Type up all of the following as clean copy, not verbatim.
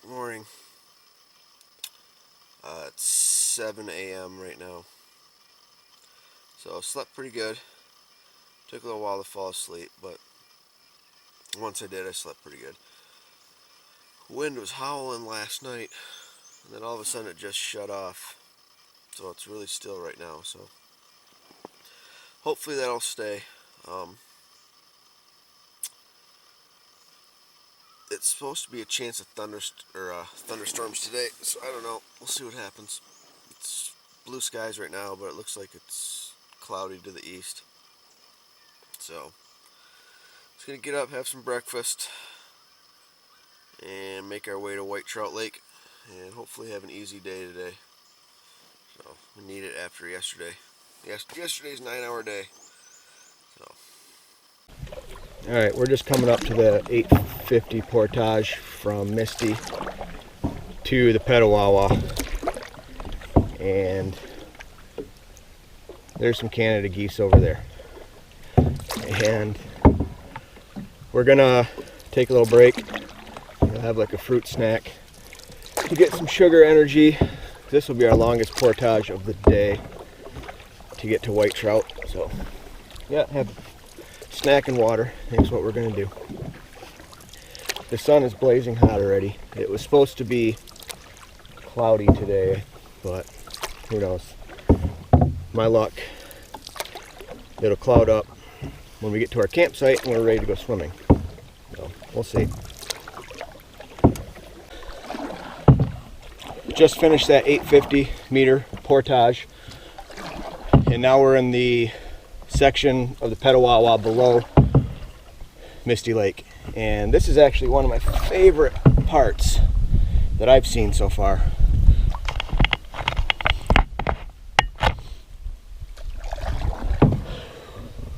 Morning. It's 7 a.m. right now. So slept pretty good. Took a little while to fall asleep, but once I did, I slept pretty good. Wind was howling last night, and then all of a sudden it just shut off. So it's really still right now. So hopefully that'll stay. It's supposed to be a chance of thunderstorms today, so I don't know. We'll see what happens. It's blue skies right now, but it looks like it's cloudy to the east. So, just gonna get up, have some breakfast, and make our way to White Trout Lake, and hopefully have an easy day today. So, we need it after yesterday. Yesterday's 9-hour day. So. Alright, we're just coming up to the 850 portage from Misty to the Petawawa, and there's some Canada geese over there, and we're gonna take a little break. We'll have like a fruit snack to get some sugar energy. This will be our longest portage of the day to get to white trout, so yeah, have snack and water. That's what we're going to do. The sun is blazing hot already. It was supposed to be cloudy today, but who knows. My luck, it'll cloud up when we get to our campsite and we're ready to go swimming. So we'll see. Just finished that 850 meter portage, and now we're in the section of the Petawawa below Misty Lake, and this is actually one of my favorite parts that I've seen so far.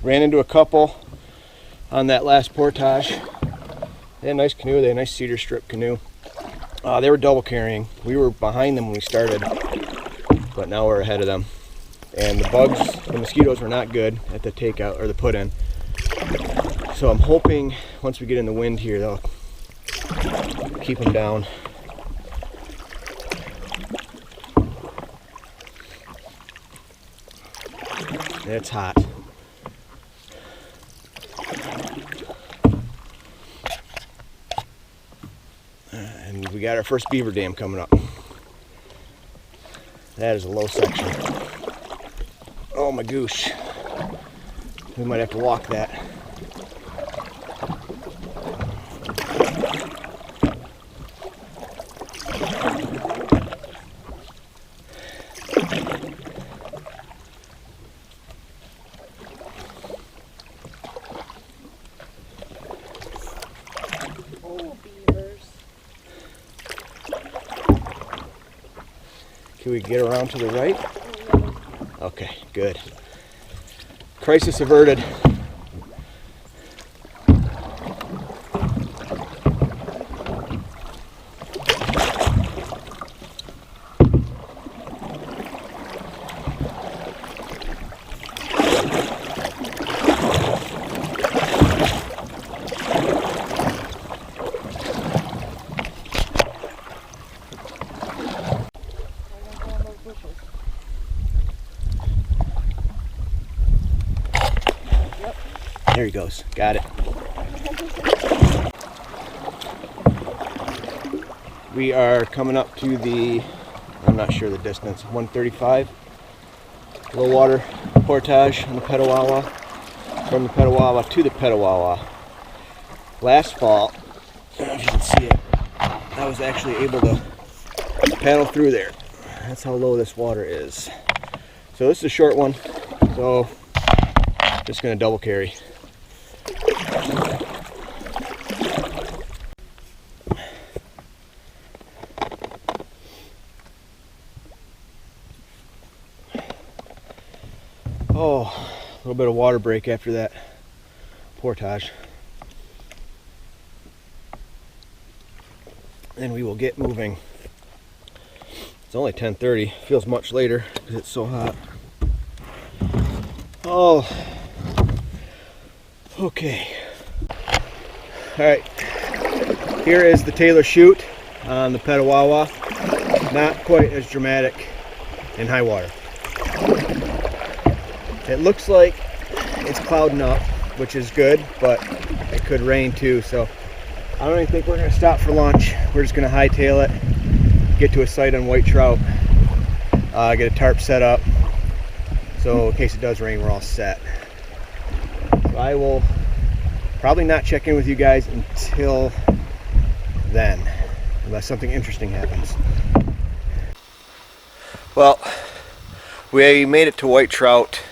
Ran into a couple on that last portage. They had a nice canoe. They had a nice cedar strip canoe. They were double carrying. We were behind them when we started, but now we're ahead of them. And the bugs, the mosquitoes were not good at the takeout or the put in. So I'm hoping once we get in the wind here, they'll keep them down. It's hot. And we got our first beaver dam coming up. That is a low section. Oh my gosh, we might have to walk that. Oh, beavers. Can we get around to the right? Okay, good. Crisis averted. There he goes. Got it. We are coming up to the, I'm not sure the distance, 135 low water portage on the Petawawa, from the Petawawa to the Petawawa. Last fall, I don't know if you can see it, I was actually able to paddle through there. That's how low this water is. So this is a short one, so just going to double carry. Oh, a little bit of water break after that portage. And we will get moving. It's only 10:30. Feels much later because it's so hot. Oh, okay. All right, here is the Taylor chute. on the Petawawa. Not quite as dramatic in high water. It looks like it's clouding up, which is good, but it could rain too, so I don't even think we're gonna stop for lunch. We're just gonna hightail it, get to a site on white trout, get a tarp set up, so in case it does rain, we're all set. So I will probably not check in with you guys until then, unless something interesting happens. Well, we made it to white trout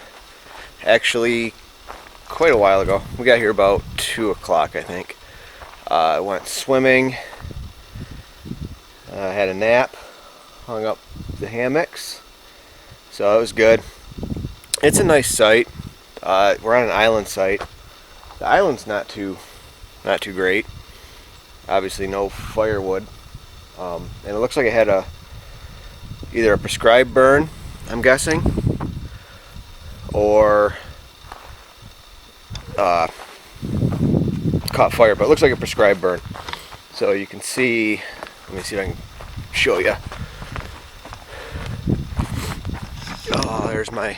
actually quite a while ago. We got here about 2 o'clock, I think. I went swimming, had a nap, hung up the hammocks, so it was good. It's a nice site. We're on an island site. The island's not too great. Obviously no firewood, and it looks like it had either a prescribed burn, I'm guessing, or caught fire, but it looks like a prescribed burn. So you can see, let me see if I can show you. Oh, there's my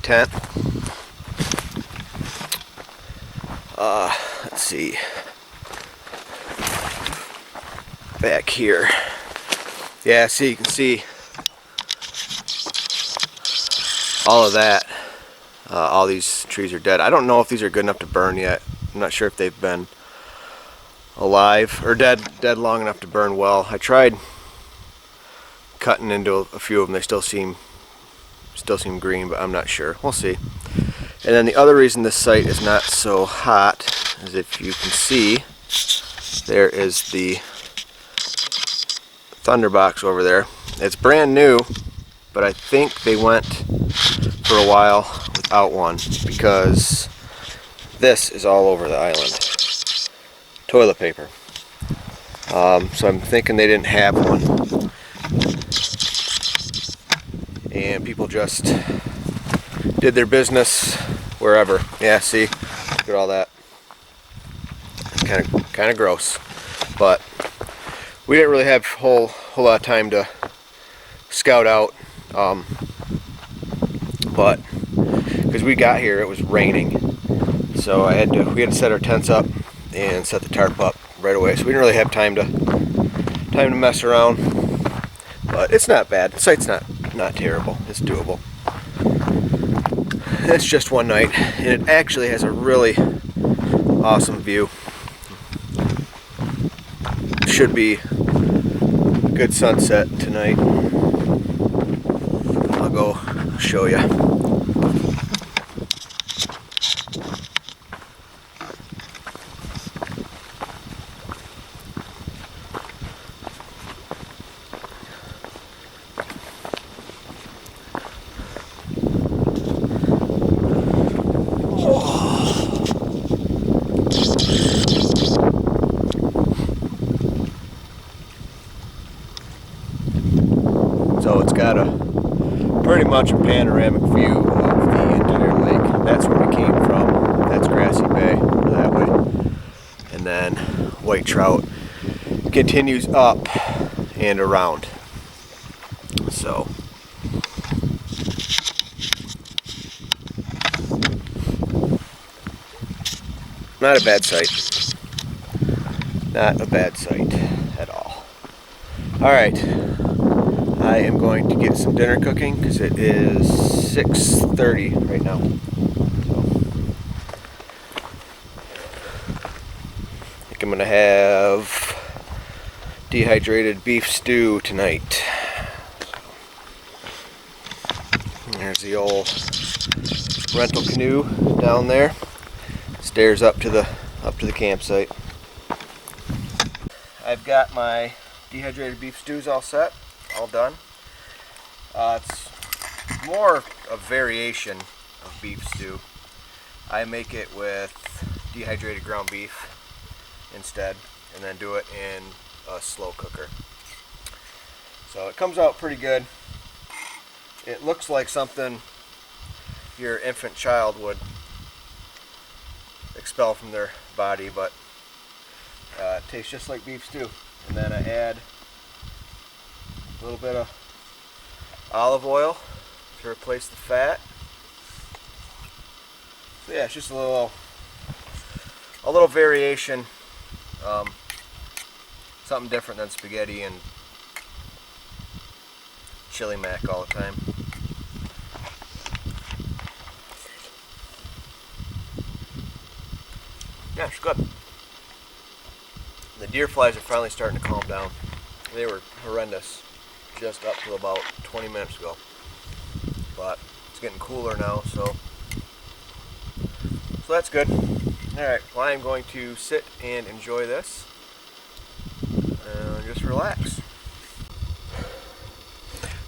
tent. Let's see, back here. Yeah, see, you can see all of that. All these trees are dead. I don't know if these are good enough to burn yet. I'm not sure if they've been alive or dead long enough to burn well. I tried cutting into a few of them. They still seem green, but I'm not sure. We'll see. And then the other reason this site is not so hot is, if you can see, there is the Thunderbox over there. It's brand new, but I think they went for a while without one because this is all over the island. Toilet paper. So I'm thinking they didn't have one, and people just did their business wherever. Yeah, see, look at all that. It's kind of gross, but we didn't really have a whole lot of time to scout out, but because we got here it was raining, so we had to set our tents up and set the tarp up right away, so we didn't really have time to mess around. But it's not bad. The site's not terrible. It's doable. It's just one night, and it actually has a really awesome view. Should be a good sunset tonight. I'll go show you. So it's got pretty much a panoramic view of the entire lake. That's where we came from. That's Grassy Bay, that way. And then white trout continues up and around. So not a bad sight. Not a bad sight at all. Alright. I am going to get some dinner cooking because it is 6:30 right now. So I think I'm going to have dehydrated beef stew tonight. And there's the old rental canoe down there. Stairs up to the campsite. I've got my dehydrated beef stews all set. All done. It's more a variation of beef stew. I make it with dehydrated ground beef instead, and then do it in a slow cooker. So it comes out pretty good. It looks like something your infant child would expel from their body, but it tastes just like beef stew. And then I add A little bit of olive oil to replace the fat. So yeah, it's just a little variation, something different than spaghetti and chili mac all the time. Yeah, it's good. The deer flies are finally starting to calm down. They were horrendous just up to about 20 minutes ago. But it's getting cooler now, so that's good. Alright, well, I'm going to sit and enjoy this and just relax.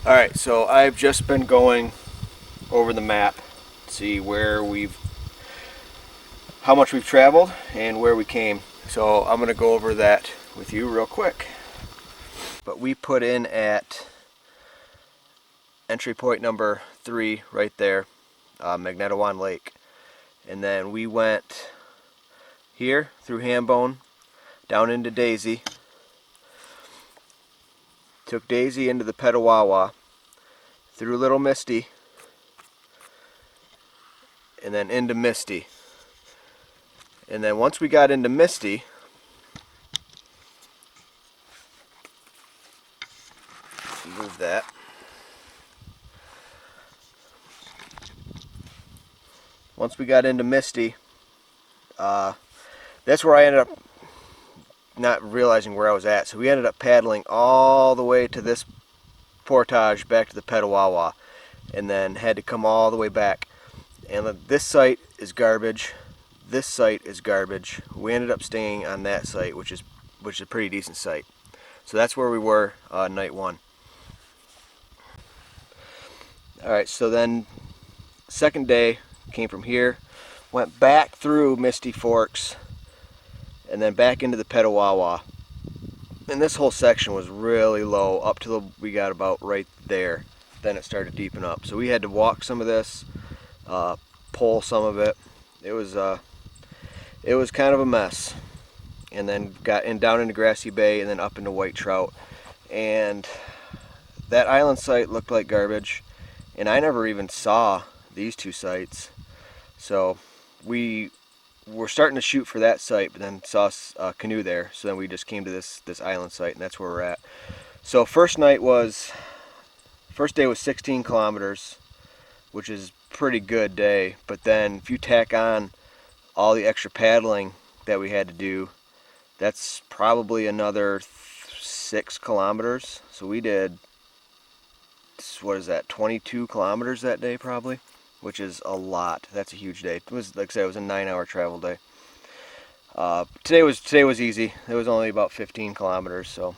Alright, so I've just been going over the map to see how much we've traveled and where we came. So I'm going to go over that with you real quick. But we put in at entry point number 3 right there, Magnetawan Lake. And then we went here through Hambone, down into Daisy. Took Daisy into the Petawawa, through Little Misty, and then into Misty. And then once we got into Misty, move that. Once we got into Misty, that's where I ended up not realizing where I was at. So we ended up paddling all the way to this portage back to the Petawawa, and then had to come all the way back. And this site is garbage. This site is garbage. We ended up staying on that site, which is a pretty decent site. So that's where we were night 1. Alright, so then second day came from here, went back through Misty Forks, and then back into the Petawawa. And this whole section was really low up till we got about right there. Then it started to deepen up. So we had to walk some of this, pull some of it. It was kind of a mess. And then got down into Grassy Bay and then up into White Trout. And that island site looked like garbage. And I never even saw these two sites. So we were starting to shoot for that site, but then saw a canoe there. So then we just came to this island site, and that's where we're at. So first day was 16 kilometers, which is a pretty good day. But then if you tack on all the extra paddling that we had to do, that's probably another 6 kilometers. So we did, what is that, 22 kilometers that day probably, which is a lot. That's a huge day. It was, like I said, it was a 9-hour travel day. Today was easy. It was only about 15 kilometers, so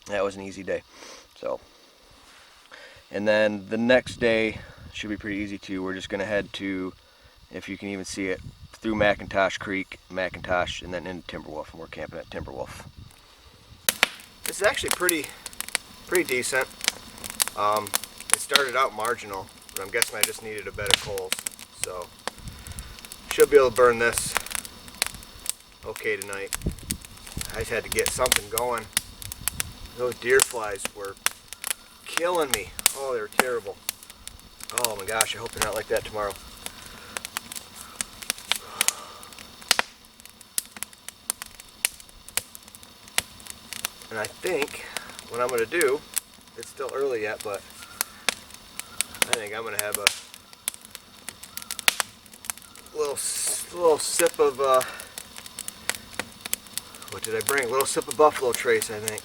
that was an easy day. So, and then the next day should be pretty easy too. We're just gonna head to, if you can even see it, through McIntosh Creek, McIntosh, and then into Timberwolf, and we're camping at Timberwolf. This is actually pretty decent. It started out marginal, but I'm guessing I just needed a bed of coals, so should be able to burn this okay tonight. I just had to get something going. Those deer flies were killing me. Oh, they were terrible. Oh my gosh, I hope they're not like that tomorrow. And I think what I'm going to do, it's still early yet, but I think I'm going to have a little sip of, what did I bring? A little sip of Buffalo Trace, I think.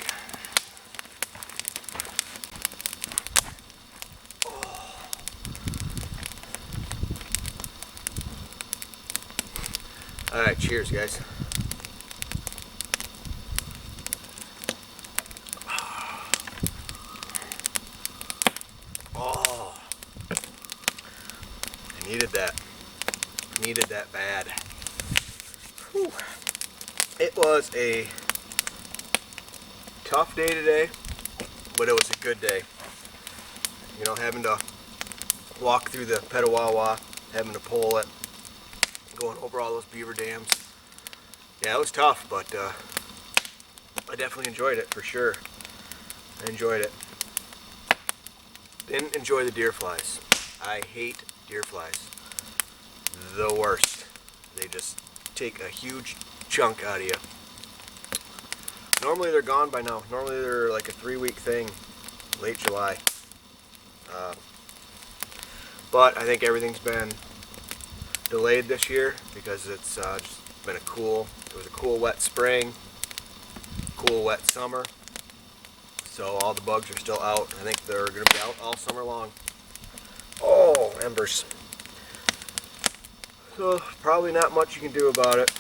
Oh. Alright, cheers guys. Oh, I needed that. Needed that bad. Whew. It was a tough day today, but it was a good day. You know, having to walk through the Petawawa, having to pole it, going over all those beaver dams. Yeah, it was tough, but I definitely enjoyed it for sure. I enjoyed it. Didn't enjoy the deer flies. I hate deer flies. The worst. They just take a huge chunk out of you. Normally they're gone by now. Normally they're like a 3-week thing, late July. But I think everything's been delayed this year because it's just been it was a cool wet spring, cool wet summer. So all the bugs are still out. I think they're going to be out all summer long. Oh, embers. So probably not much you can do about it.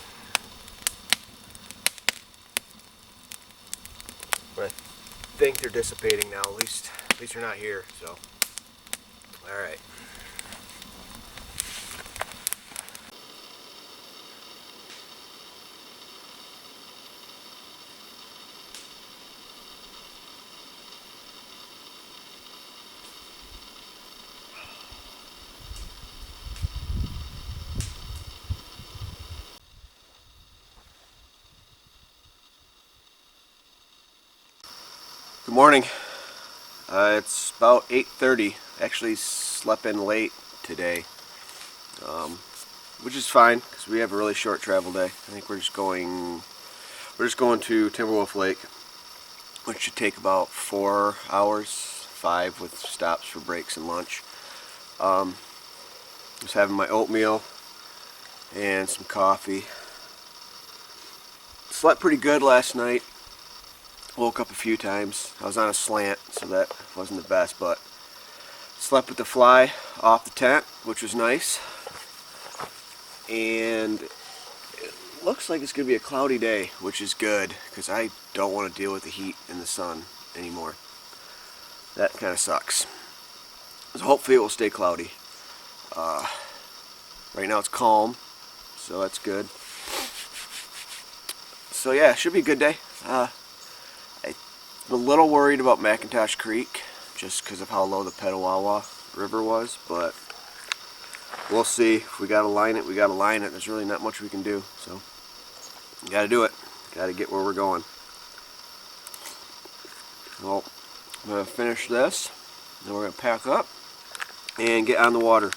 But I think they're dissipating now. At least they're not here. So, all right. Good morning. It's about 8:30. Actually slept in late today, which is fine because we have a really short travel day. I think we're just going to Timberwolf Lake, which should take about 4 hours, 5 with stops for breaks and lunch. Just having my oatmeal and some coffee. Slept pretty good last night. Woke up a few times. I was on a slant, so that wasn't the best, but slept with the fly off the tent, which was nice. And it looks like it's going to be a cloudy day, which is good, because I don't want to deal with the heat and the sun anymore. That kind of sucks. So hopefully it will stay cloudy. Right now it's calm, so that's good. So yeah, should be a good day. I'm a little worried about McIntosh Creek just because of how low the Petawawa River was, but we'll see. If we gotta line it, we gotta line it. There's really not much we can do, so we gotta do it. Gotta get where we're going. Well, I'm gonna finish this, then we're gonna pack up and get on the water.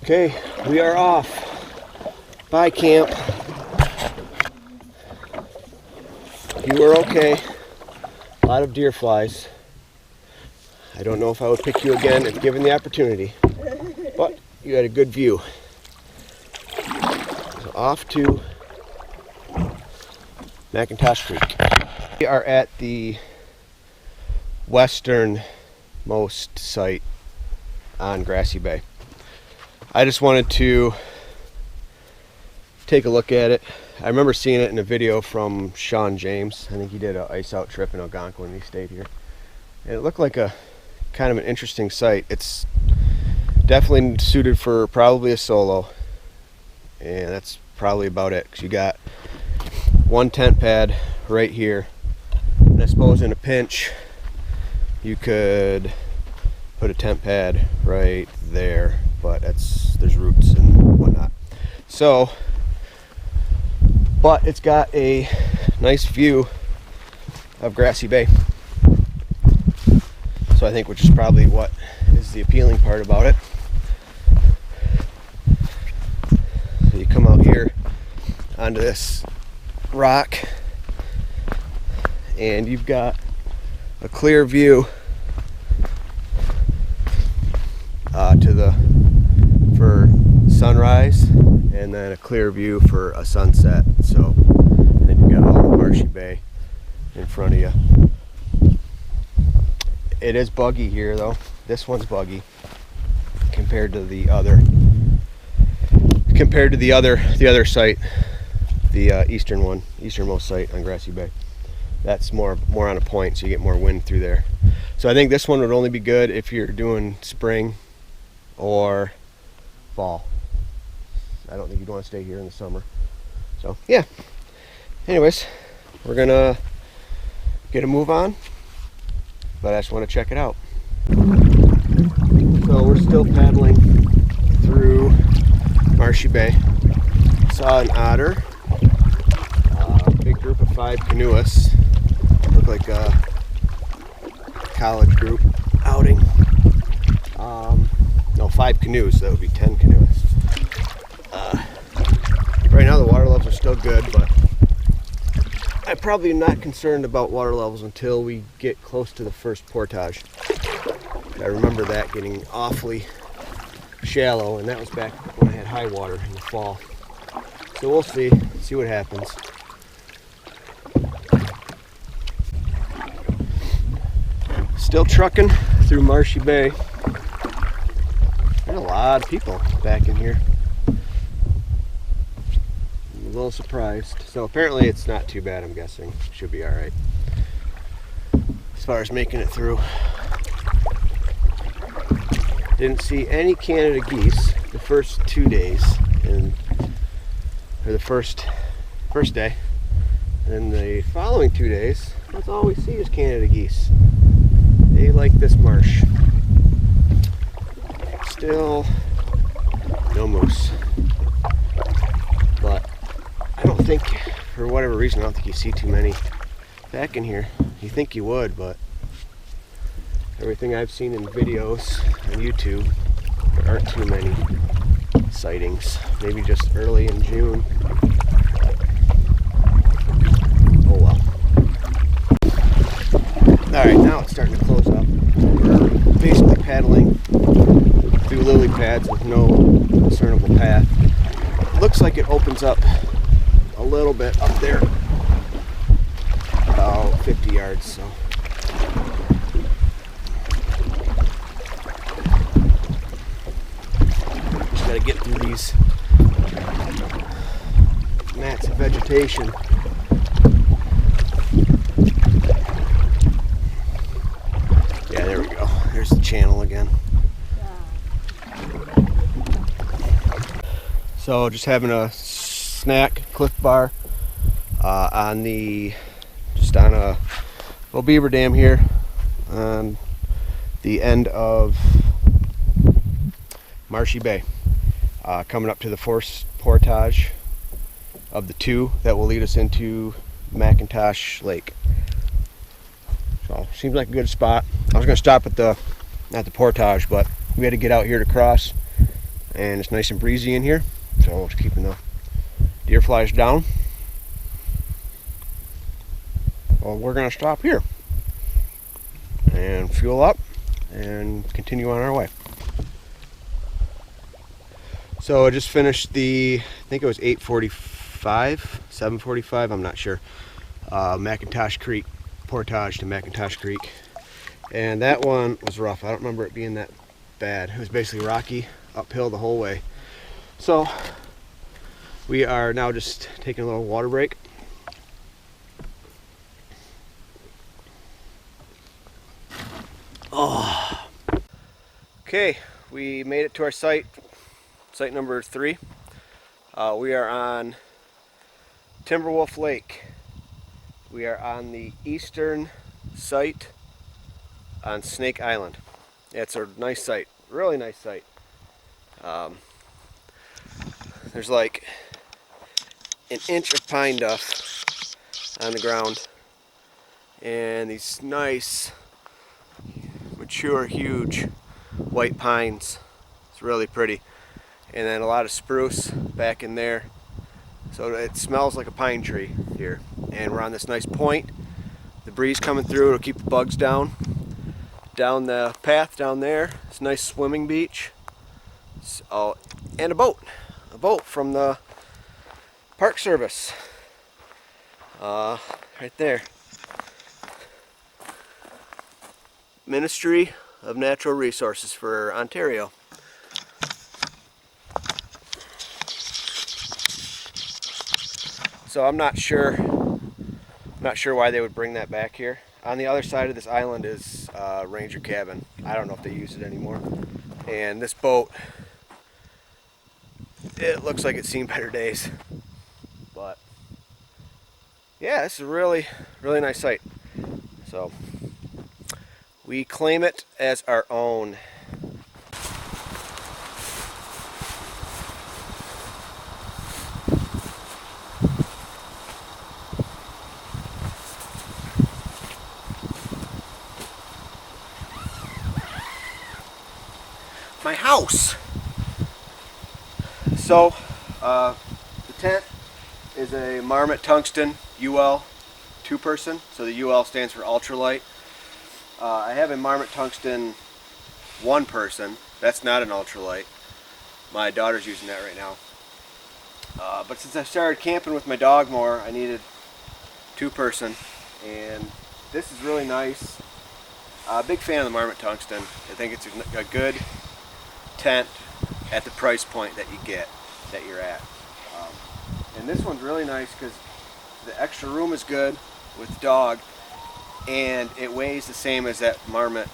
Okay, we are off. Bye, camp. You were okay. A lot of deer flies. I don't know if I would pick you again if given the opportunity, but you had a good view. So off to McIntosh Creek. We are at the westernmost site on Grassy Bay. I just wanted to take a look at it. I remember seeing it in a video from Sean James. I think he did an ice out trip in Algonquin when he stayed here. And it looked like a kind of an interesting site. It's definitely suited for probably a solo. And that's probably about it. Because you got one tent pad right here. And I suppose in a pinch, you could put a tent pad right there. But there's roots and whatnot. So, but it's got a nice view of Grassy Bay. So I think which is probably what is the appealing part about it. So you come out here onto this rock and you've got a clear view for sunrise, and then a clear view for a sunset. So then you've got all of Marshy Bay in front of you. It is buggy here though. This one's buggy compared to the other site, the easternmost site on Grassy Bay. That's more on a point, so you get more wind through there. So I think this one would only be good if you're doing spring or fall. I don't think you'd want to stay here in the summer. So yeah. Anyways, we're gonna get a move on, but I just want to check it out. So we're still paddling through Marshy Bay. Saw an otter 5 canoeists. Look like a college group outing. No, 5 canoes, so that would be 10 canoeists. Right now the water levels are still good, but I'm probably not concerned about water levels until we get close to the first portage. I remember that getting awfully shallow, and that was back when I had high water in the fall. So we'll see what happens. Still trucking through Marshy Bay. There's a lot of people back in here. I'm a little surprised. So apparently it's not too bad, I'm guessing. Should be alright. As far as making it through. Didn't see any Canada geese the first 2 days, or the first day. And the following 2 days, that's all we see is Canada geese. They like this marsh. Still no moose. But I don't think, for whatever reason, I don't think you see too many back in here. You think you would, but everything I've seen in videos on YouTube, there aren't too many sightings. Maybe just early in June. Oh well. Alright, now it's starting to close up. We're basically paddling through lily pads with no discernible path. It looks like it opens up a little bit up there, about 50 yards, so. Just gotta get through these mats of vegetation. Yeah, there we go. There's the channel again. So just having a snack, Cliff Bar, on a little beaver dam here on the end of Marshy Bay, coming up to the first portage of the 2 that will lead us into McIntosh Lake. So seems like a good spot. I was gonna stop at the portage, but we had to get out here to cross, and it's nice and breezy in here. So it's keeping the deer flies down. Well, we're gonna stop here and fuel up and continue on our way. So I just finished I think it was 8:45, 7:45, I'm not sure. McIntosh Creek, portage to McIntosh Creek. And that one was rough. I don't remember it being that bad. It was basically rocky, uphill the whole way. So we are now just taking a little water break. Oh. Okay, we made it to our site number 3. We are on Timberwolf Lake. We are on the eastern site on Snake Island. It's a nice site, really nice site. There's like an inch of pine duff on the ground, and these nice, mature, huge white pines. It's really pretty. And then a lot of spruce back in there. So it smells like a pine tree here. And we're on this nice point. The breeze coming through, it'll keep the bugs down. Down the path down there, it's a nice swimming beach. So, and a boat from the Park Service. Right there. Ministry of Natural Resources for Ontario. So I'm not sure why they would bring that back here. On the other side of this island is Ranger Cabin. I don't know if they use it anymore. And this boat, it looks like it's seen better days. But yeah, this is a really, really nice site. So we claim it as our own. house. So, the tent is a Marmot Tungsten UL 2-person. So the UL stands for ultralight. I have a Marmot Tungsten 1-person. That's not an ultralight. My daughter's using that right now. But since I started camping with my dog more, I needed 2-person, and this is really nice. Big fan of the Marmot Tungsten. I think it's a good tent at the price point that you're at. And this one's really nice because the extra room is good with the dog, and it weighs the same as that Marmot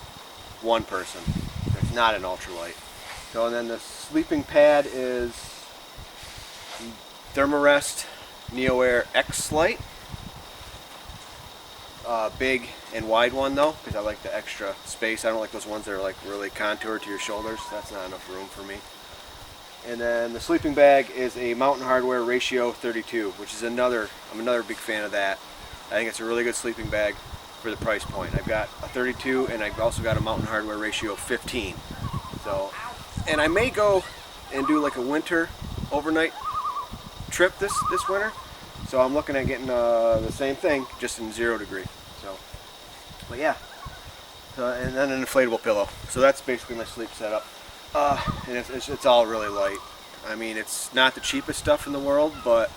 1-person. It's not an ultralight. So, and then the sleeping pad is Thermarest NeoAir X Lite. Big and wide one though, because I like the extra space. I don't like those ones that are like really contoured to your shoulders. That's not enough room for me. And then the sleeping bag is a Mountain Hardwear Ratio 32, which is I'm another big fan of that. I think it's a really good sleeping bag for the price point. I've got a 32, and I've also got a Mountain Hardwear Ratio 15. So, and I may go and do like a winter overnight trip this winter. So I'm looking at getting the same thing, just in 0 degree. So, but yeah. And then an inflatable pillow. So that's basically my sleep setup. And it's all really light. I mean, it's not the cheapest stuff in the world, but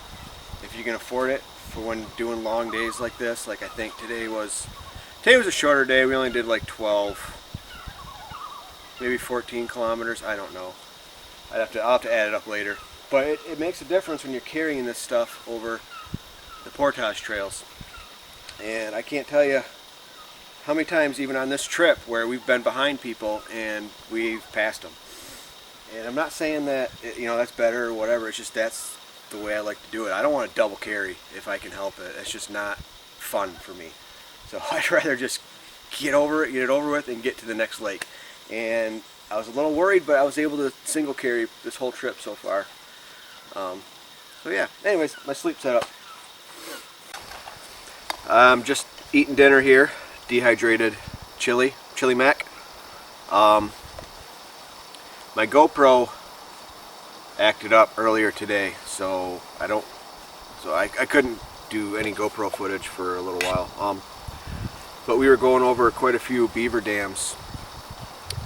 if you can afford it for when doing long days like this, like I think today was a shorter day. We only did like 12, maybe 14 kilometers. I don't know. I'll have to add it up later. But it makes a difference when you're carrying this stuff over the portage trails. And I can't tell you how many times, even on this trip, where we've been behind people and we've passed them. And I'm not saying that that's better or whatever. It's just that's the way I like to do it. I don't want to double carry if I can help it. It's just not fun for me. So I'd rather just get it over with, and get to the next lake. And I was a little worried, but I was able to single carry this whole trip so far. So yeah, anyways, my sleep setup. I'm just eating dinner here. Dehydrated chili mac. My GoPro acted up earlier today, so I couldn't do any GoPro footage for a little while. But we were going over quite a few beaver dams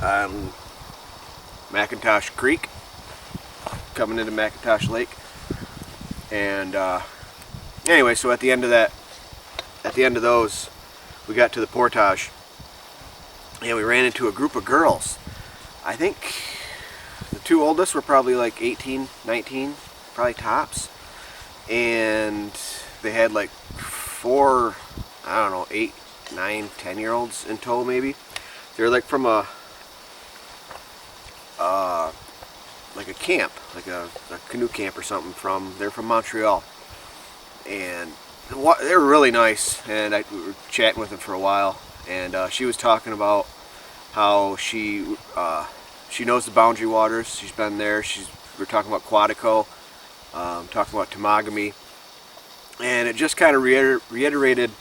on McIntosh Creek, coming into McIntosh Lake. And anyway, so at the end of those, we got to the portage, and we ran into a group of girls. I think the 2 oldest were probably like 18, 19, probably tops, and they had like 4, I don't know, 8, 9, 10-year-olds in tow maybe. They were like from a camp, like a canoe camp or something. They're from Montreal, and they were really nice. And we were chatting with them for a while, and she was talking about how she knows the Boundary Waters. She's been there. We're talking about Quantico, talking about Temagami, and it just kind of reiterated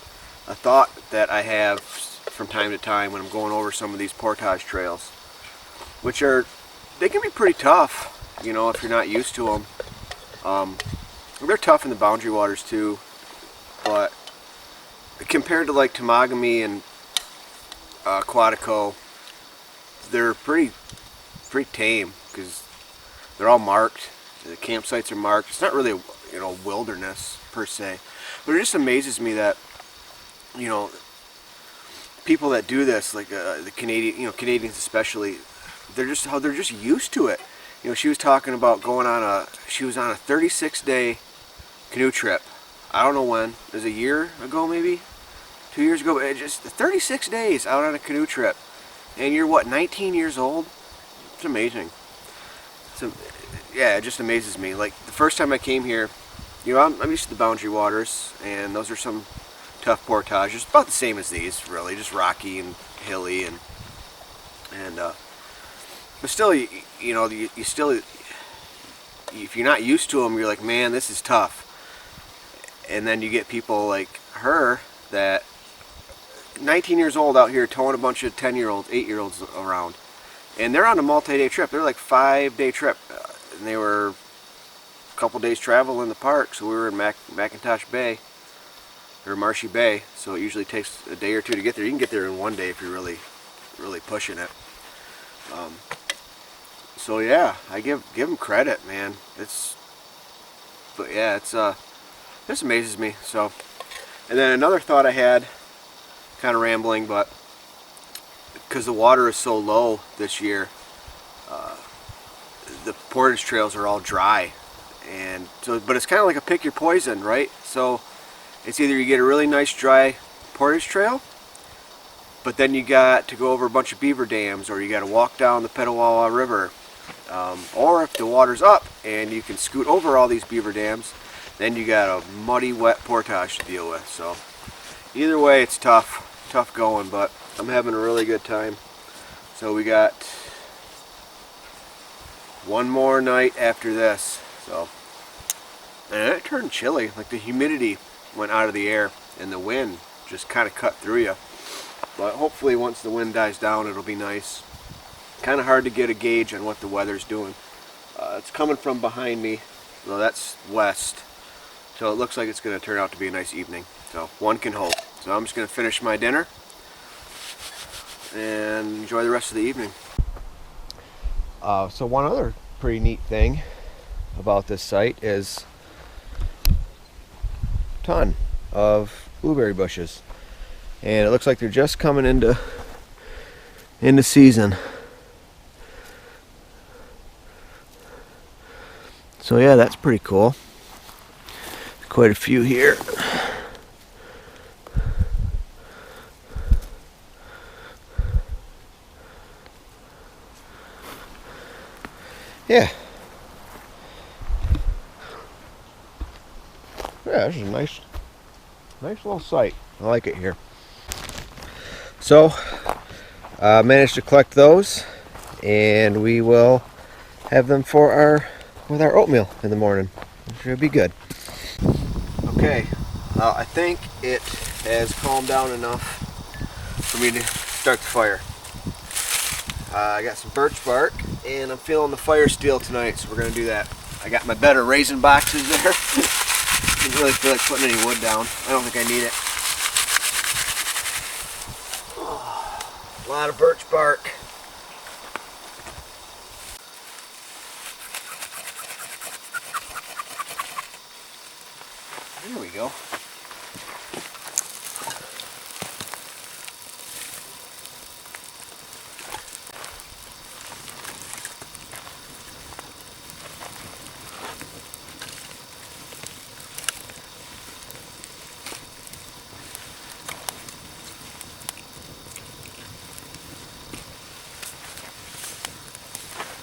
a thought that I have from time to time when I'm going over some of these portage trails, which they can be pretty tough, if you're not used to them. They're tough in the Boundary Waters too, but compared to like Temagami and Quantico, they're pretty tame because they're all marked. The campsites are marked. It's not really a wilderness per se, but it just amazes me that people that do this, like the Canadians especially, they're just used to it. She was talking about she was on a 36-day canoe trip. I don't know when. It was a year ago, maybe 2 years ago. But just 36 days out on a canoe trip, and you're what, 19 years old? It's amazing. So yeah, it just amazes me. Like the first time I came here, I'm used to the Boundary Waters, and those are some tough portages, about the same as these, really, just rocky and hilly, and but still, you still, if you're not used to them, you're like, man, this is tough. And then you get people like her that 19 years old out here towing a bunch of 10-year-olds, 8-year-olds around, And they're on a multi-day trip. They're like 5-day trip. And they were a couple days travel in the park. So we were in McIntosh Bay, or Marshy Bay. So it usually takes a day or two to get there. You can get there in 1 day if you're really pushing it. So yeah, I give them credit, man. But yeah, it's this amazes me. So, and then another thought I had, kind of rambling, but because the water is so low this year, the portage trails are all dry, and so, but it's kind of like a pick your poison, right? So it's either you get a really nice dry portage trail, but then you got to go over a bunch of beaver dams, or you got to walk down the Petawawa River, or if the water's up and you can scoot over all these beaver dams, then you got a muddy, wet portage to deal with. So either way, it's tough going, but I'm having a really good time. So we got one more night after this. So, and it turned chilly, like the humidity went out of the air and the wind just kind of cut through you. But hopefully once the wind dies down, it'll be nice. Kind of hard to get a gauge on what the weather's doing. It's coming from behind me, so that's west. So it looks like it's going to turn out to be a nice evening. So one can hope. So I'm just going to finish my dinner and enjoy the rest of the evening. So one other pretty neat thing about this site is a ton of blueberry bushes, and it looks like they're just coming into season. So yeah, that's pretty cool. Quite a few here. Yeah. Yeah, this is a nice little site. I like it here. So, managed to collect those, and we will have them for with our oatmeal in the morning. It should be good. Okay, I think it has calmed down enough for me to start the fire. I got some birch bark, and I'm feeling the fire steel tonight, so we're going to do that. I got my bed of raisin boxes there. Didn't really feel like putting any wood down. I don't think I need it. A lot of birch bark. There we go.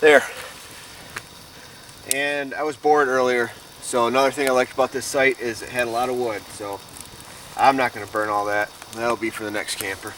There. And I was bored earlier, so another thing I liked about this site is it had a lot of wood, so I'm not going to burn all that. That'll be for the next camper.